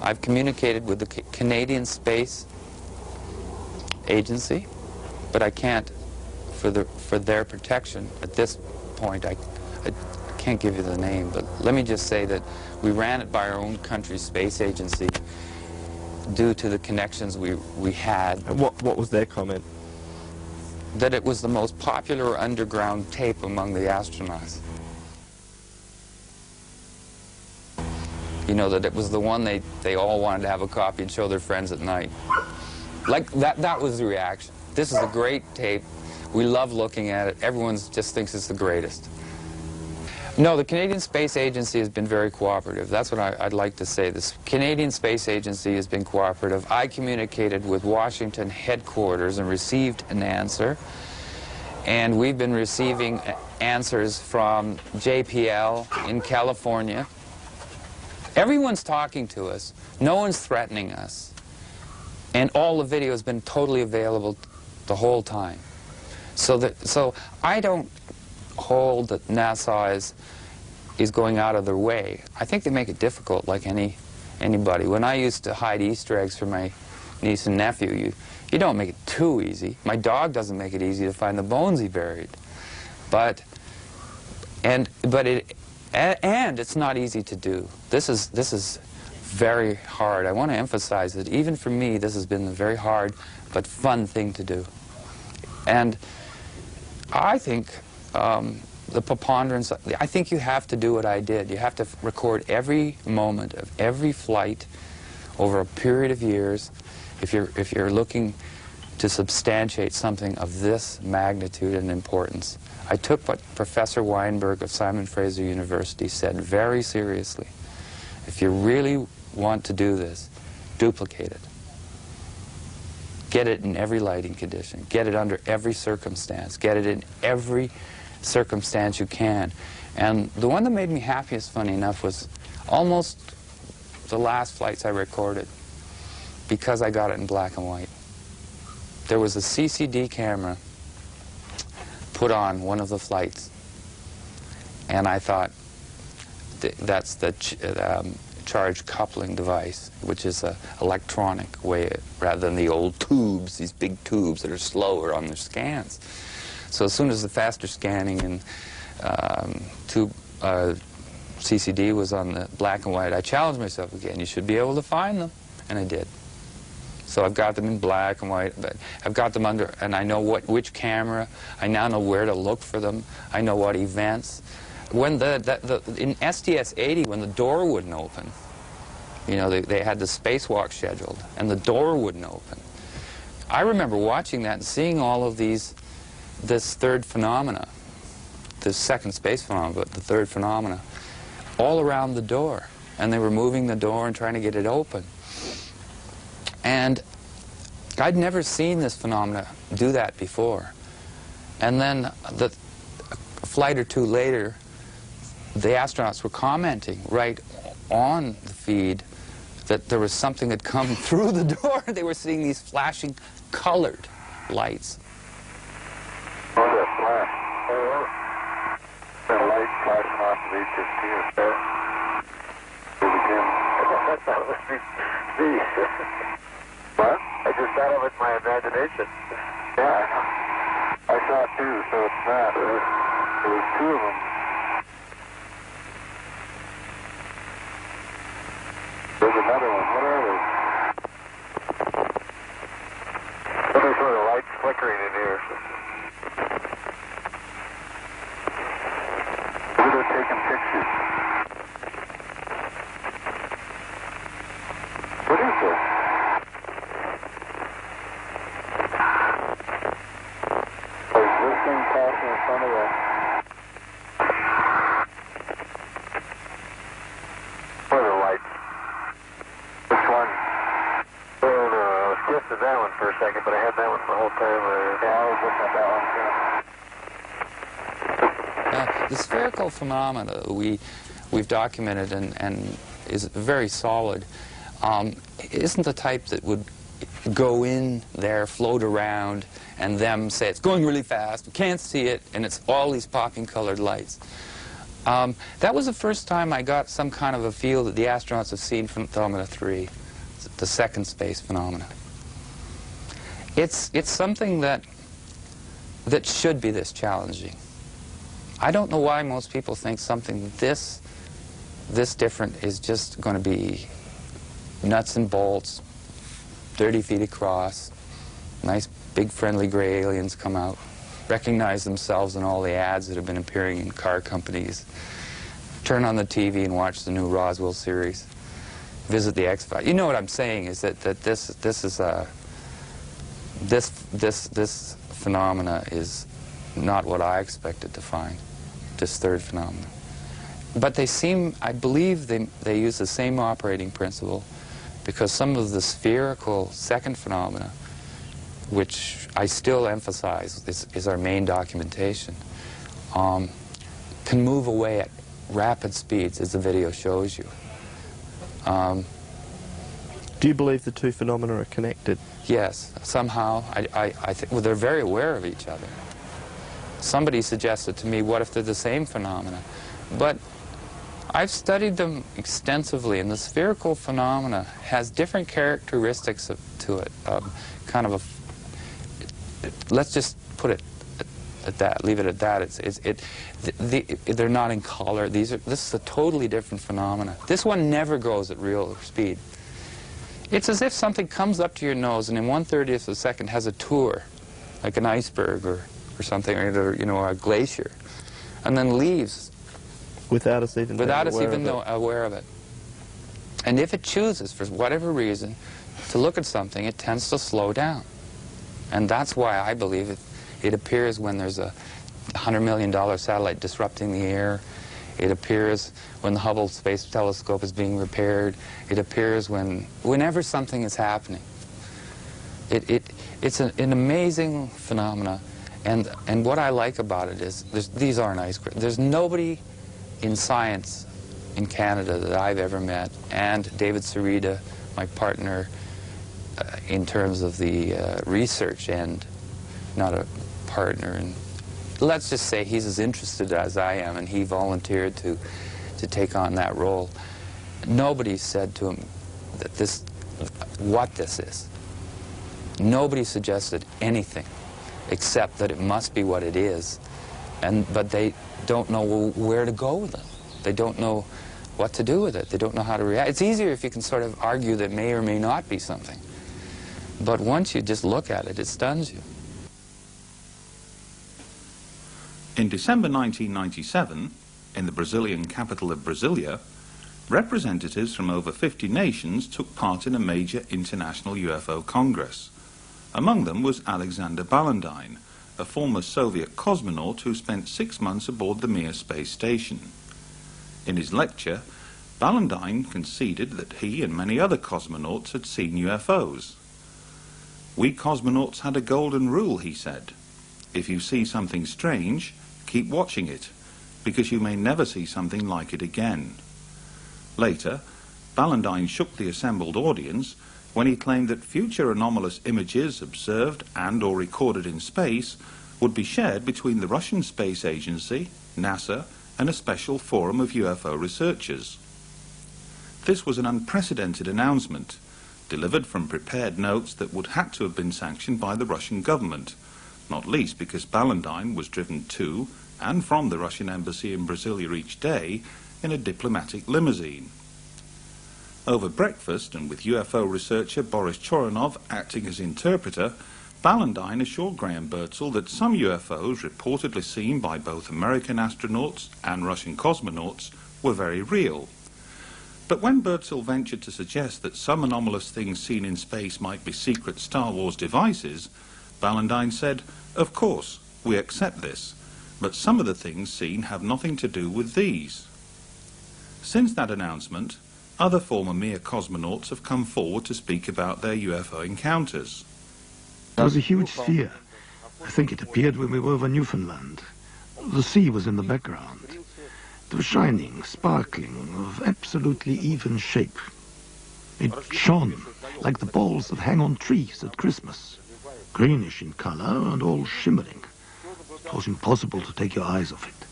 I've communicated with the Canadian Space Agency, but I can't, for their protection at this point, I can't give you the name, but let me just say that we ran it by our own country's space agency due to the connections we had. And what was their comment? That it was the most popular underground tape among the astronauts. You know, that it was the one they all wanted to have a copy and show their friends at night. Like, that was the reaction. This is a great tape. We love looking at it. Everyone just thinks it's the greatest. No, the Canadian Space Agency has been very cooperative. That's what I'd like to say. The Canadian Space Agency has been cooperative. I communicated with Washington headquarters and received an answer. And we've been receiving answers from JPL in California. Everyone's talking to us. No one's threatening us. And all the video has been totally available the whole time. So I don't hold that NASA is going out of their way. I think they make it difficult, like anybody. When I used to hide Easter eggs for my niece and nephew, you don't make it too easy. My dog doesn't make it easy to find the bones he buried. And it's not easy to do. This is very hard. I want to emphasize that even for me, this has been a very hard but fun thing to do. And I think the preponderance, I think you have to do what I did. You have to record every moment of every flight over a period of years if you're looking to substantiate something of this magnitude and importance. I took what Professor Weinberg of Simon Fraser University said very seriously. If you really want to do this, duplicate it. Get it in every lighting condition. Get it under every circumstance. Get it in every circumstance you can. And the one that made me happiest, funny enough, was almost the last flights I recorded, because I got it in black and white. There was a CCD camera put on one of the flights, and I thought that's the charge coupling device, which is an electronic way, rather than the old tubes, these big tubes that are slower on their scans. So as soon as the faster scanning and CCD was on the black and white, I challenged myself again. You should be able to find them, and I did. So I've got them in black and white, but I've got them under, and I know which camera. I now know where to look for them. I know what events. When in STS-80, when the door wouldn't open, you know, they had the spacewalk scheduled, and the door wouldn't open. I remember watching that and seeing all of this third phenomena, the second space phenomena, but the third phenomena, all around the door. And they were moving the door and trying to get it open. And I'd never seen this phenomena do that before. And then a flight or two later, the astronauts were commenting right on the feed that there was something had come through the door. They were seeing these flashing colored lights. The light flashing off of H-15 there. I thought it was me. What? I just thought of it in my imagination. Yeah, I saw it too, so it's not. There was two of them. There's another one. What are they? There's sort of lights flickering in here. Maybe they're taking pictures. What is this? Is this thing passing in front of us? What are the lights? Which one? Oh, no, I was close to that one for a second, but I had that one the whole time. Yeah, I was looking at that one, too. The spherical phenomena we've documented and is very solid. Isn't the type that would go in there, float around, and them say it's going really fast, we can't see it, and it's all these popping colored lights. That was the first time I got some kind of a feel that the astronauts have seen phenomena 3, the second space phenomena. It's something that should be this challenging. I don't know why most people think something this different is just going to be nuts and bolts, 30 feet across, nice big friendly gray aliens come out, recognize themselves in all the ads that have been appearing in car companies, turn on the TV and watch the new Roswell series, visit the X-Files. You know what I'm saying is that this phenomena is not what I expected to find, this third phenomena. But they seem, I believe they use the same operating principle, because some of the spherical second phenomena, which I still emphasize is our main documentation, can move away at rapid speeds, as the video shows you. Do you believe the two phenomena are connected? Yes, somehow. I think, well, they're very aware of each other. Somebody suggested to me, what if they're the same phenomena? But I've studied them extensively, and the spherical phenomena has different characteristics to it. Kind of a, let's just put it at that, leave it at that. They're not in color. This is a totally different phenomena. This one never goes at real speed. It's as if something comes up to your nose and in 1/30th of a second has a tour, like an iceberg or something, or you know, a glacier, and then leaves without us even aware of it. And if it chooses, for whatever reason, to look at something, it tends to slow down. And that's why I believe it appears when there's a $100 million satellite disrupting the air. It appears when the Hubble Space Telescope is being repaired. It appears whenever something is happening. It's an amazing phenomena. And what I like about it is, these aren't ice crystals. There's nobody in science in Canada that I've ever met, and David Sarita, my partner, in terms of the research end, not a partner. And let's just say he's as interested as I am, and he volunteered to take on that role. Nobody said to him that what this is. Nobody suggested anything except that it must be what it is, but they don't know where to go with it. They don't know what to do with it. They don't know how to react. It's easier if you can sort of argue that may or may not be something. But once you just look at it, it stuns you. In December 1997, in the Brazilian capital of Brasilia, representatives from over 50 nations took part in a major international UFO congress. Among them was Alexander Ballantyne, a former Soviet cosmonaut who spent 6 months aboard the Mir space station. In his lecture, Ballantyne conceded that he and many other cosmonauts had seen UFOs. "We cosmonauts had a golden rule," he said. "If you see something strange, keep watching it, because you may never see something like it again." Later, Ballantyne shook the assembled audience when he claimed that future anomalous images observed and or recorded in space would be shared between the Russian Space Agency, NASA, and a special forum of UFO researchers. This was an unprecedented announcement, delivered from prepared notes that would have to have been sanctioned by the Russian government, not least because Ballantyne was driven to and from the Russian embassy in Brasilia each day in a diplomatic limousine. Over breakfast, and with UFO researcher Boris Choronov acting as interpreter, Ballantyne assured Graham Birdsall that some UFOs reportedly seen by both American astronauts and Russian cosmonauts were very real. But when Birdsall ventured to suggest that some anomalous things seen in space might be secret Star Wars devices, Ballantyne said, "Of course, we accept this, but some of the things seen have nothing to do with these." Since that announcement, other former Mir cosmonauts have come forward to speak about their UFO encounters. There was a huge sphere. I think it appeared when we were over Newfoundland. The sea was in the background. It was shining, sparkling, of absolutely even shape. It shone like the balls that hang on trees at Christmas, greenish in color and all shimmering. It was impossible to take your eyes off it.